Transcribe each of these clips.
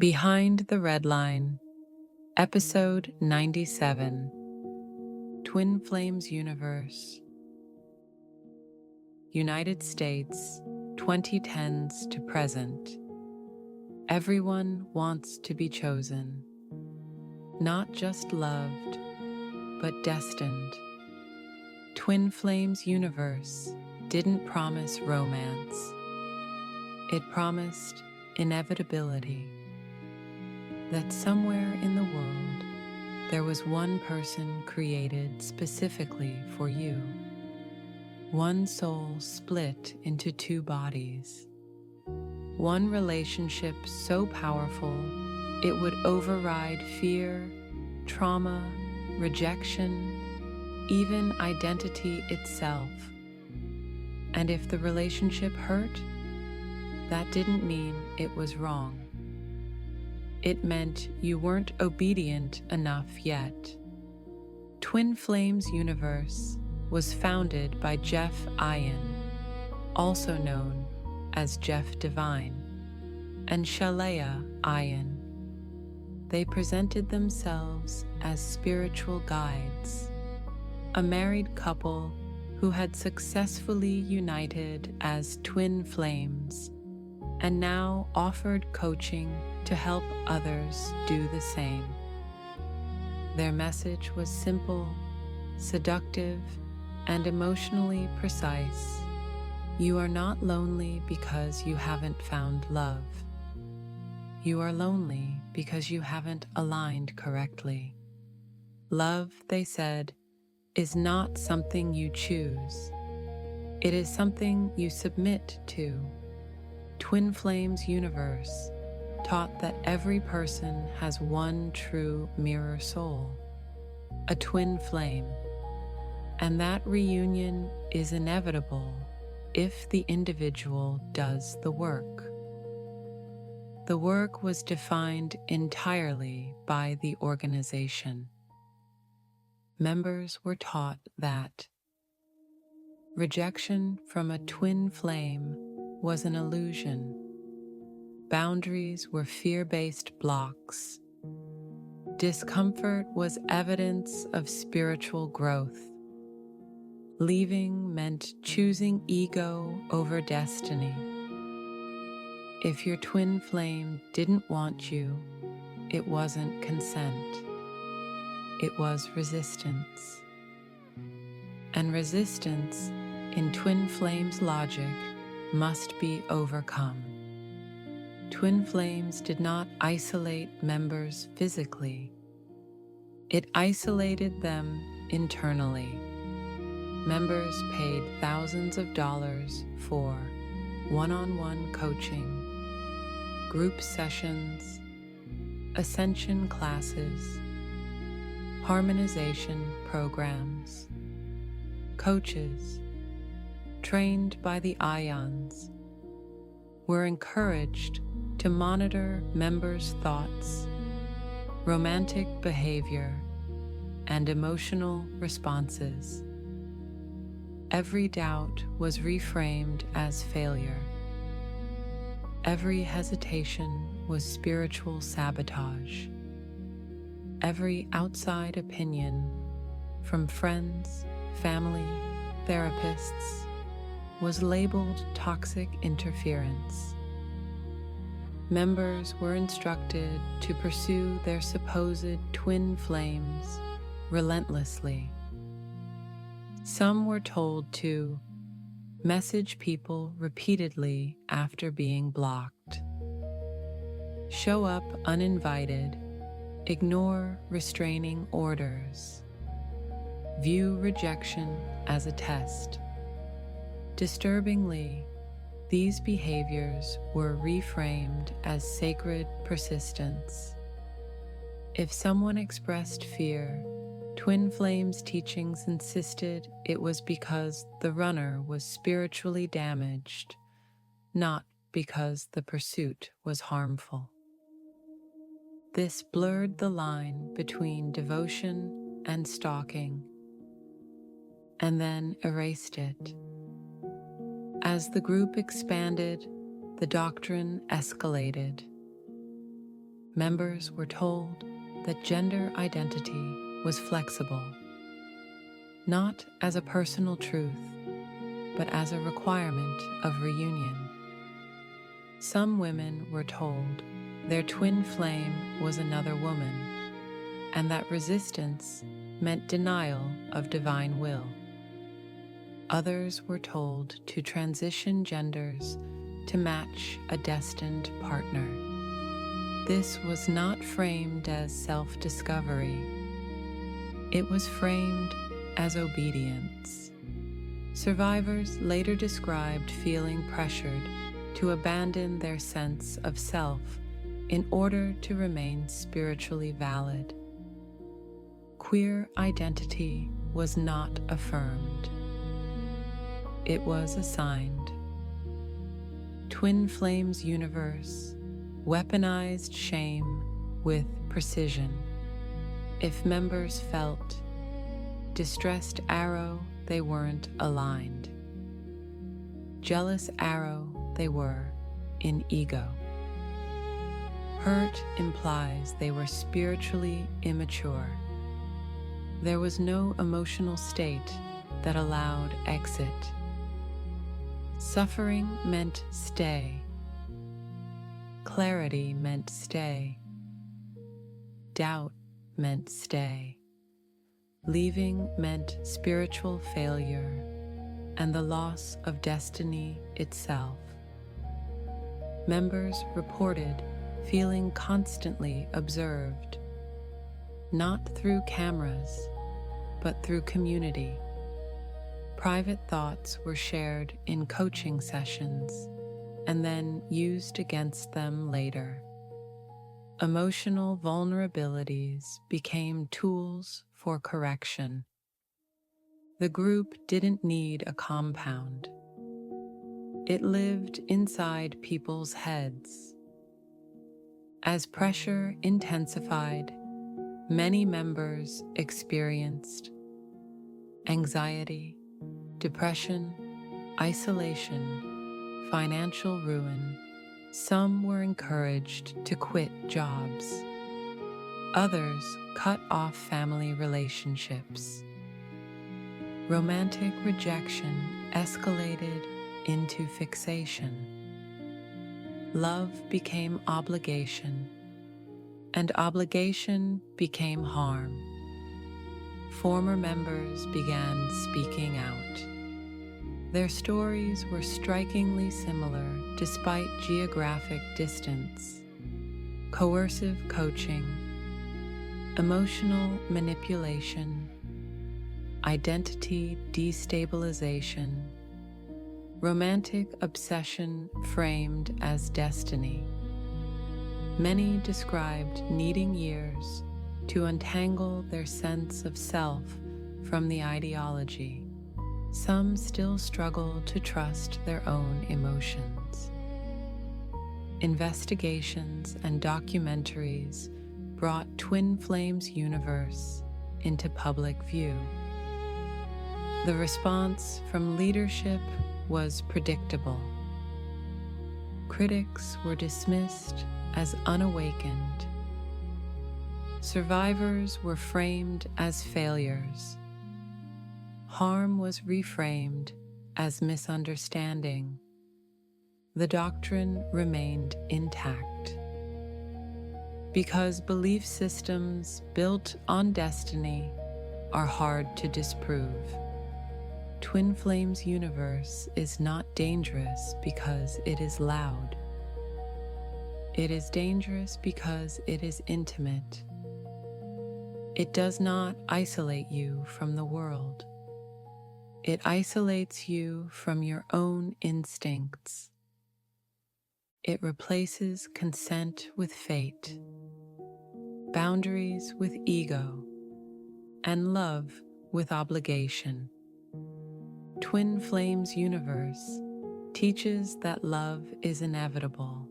Behind the RedLine, Episode 97, Twin Flames Universe, United States, 2010s to present. Everyone wants to be chosen, not just loved, but destined. Twin Flames Universe didn't promise romance. It promised inevitability. That somewhere in the world, there was one person created specifically for you. One soul split into two bodies. One relationship so powerful, it would override fear, trauma, rejection, even identity itself. And if the relationship hurt, that didn't mean it was wrong. It meant you weren't obedient enough yet. Twin Flames Universe was founded by Jeff Ayan, also known as Jeff Divine, and Shaleia Ayan. They presented themselves as spiritual guides, a married couple who had successfully united as twin flames and now offered coaching to help others do the same. Their message was simple, seductive, and emotionally precise. You are not lonely because you haven't found love. You are lonely because you haven't aligned correctly. Love, they said, is not something you choose. It is something you submit to. Twin Flames Universe taught that every person has one true mirror soul, a twin flame, and that reunion is inevitable if the individual does the work. The work was defined entirely by the organization. Members were taught that rejection from a twin flame was an illusion. Boundaries were fear-based blocks. Discomfort was evidence of spiritual growth. Leaving meant choosing ego over destiny. If your twin flame didn't want you, it wasn't consent. It was resistance. And resistance, in twin flames logic, must be overcome. Twin Flames did not isolate members physically. It isolated them internally. Members paid thousands of dollars for one-on-one coaching, group sessions, ascension classes, harmonization programs. Coaches, trained by the Ayans, were encouraged to monitor members' thoughts, romantic behavior, and emotional responses. Every doubt was reframed as failure. Every hesitation was spiritual sabotage. Every outside opinion, from friends, family, therapists, was labeled toxic interference. Members were instructed to pursue their supposed twin flames relentlessly. Some were told to message people repeatedly after being blocked, show up uninvited, ignore restraining orders, view rejection as a test. Disturbingly, these behaviors were reframed as sacred persistence. If someone expressed fear, Twin Flames teachings insisted it was because the runner was spiritually damaged, not because the pursuit was harmful. This blurred the line between devotion and stalking, and then erased it. As the group expanded, the doctrine escalated. Members were told that gender identity was flexible, not as a personal truth, but as a requirement of reunion. Some women were told their twin flame was another woman, and that resistance meant denial of divine will. Others were told to transition genders to match a destined partner. This was not framed as self-discovery. It was framed as obedience. Survivors later described feeling pressured to abandon their sense of self in order to remain spiritually valid. Queer identity was not affirmed. It was assigned. Twin Flames Universe weaponized shame with precision. If members felt distressed arrow, they weren't aligned. Jealous arrow, they were in ego. Hurt implies they were spiritually immature. There was no emotional state that allowed exit. Suffering meant stay. Clarity meant stay. Doubt meant stay. Leaving meant spiritual failure and the loss of destiny itself. Members reported feeling constantly observed, not through cameras, but through community. Private thoughts were shared in coaching sessions and then used against them later. Emotional vulnerabilities became tools for correction. The group didn't need a compound. It lived inside people's heads. As pressure intensified, many members experienced anxiety, depression, isolation, financial ruin. Some were encouraged to quit jobs. Others cut off family relationships. Romantic rejection escalated into fixation. Love became obligation, and obligation became harm. Former members began speaking out. Their stories were strikingly similar despite geographic distance. Coercive coaching, emotional manipulation, identity destabilization, romantic obsession framed as destiny. Many described needing years to untangle their sense of self from the ideology. Some still struggle to trust their own emotions. Investigations and documentaries brought Twin Flames universe into public view. The response from leadership was predictable. Critics were dismissed as unawakened. Survivors were framed as failures. Harm was reframed as misunderstanding. The doctrine remained intact. Because belief systems built on destiny are hard to disprove. Twin Flames universe is not dangerous because it is loud. It is dangerous because it is intimate. It does not isolate you from the world. It isolates you from your own instincts. It replaces consent with fate, boundaries with ego, and love with obligation. Twin Flames universe teaches that love is inevitable,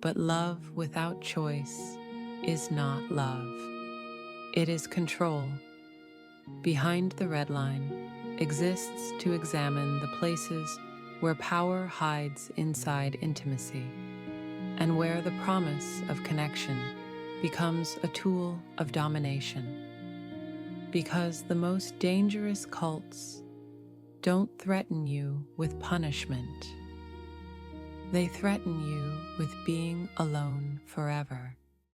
but love without choice is not love. It is control. Behind the RedLine exists to examine the places where power hides inside intimacy. and where the promise of connection becomes a tool of domination. Because the most dangerous cults don't threaten you with punishment. They threaten you with being alone forever.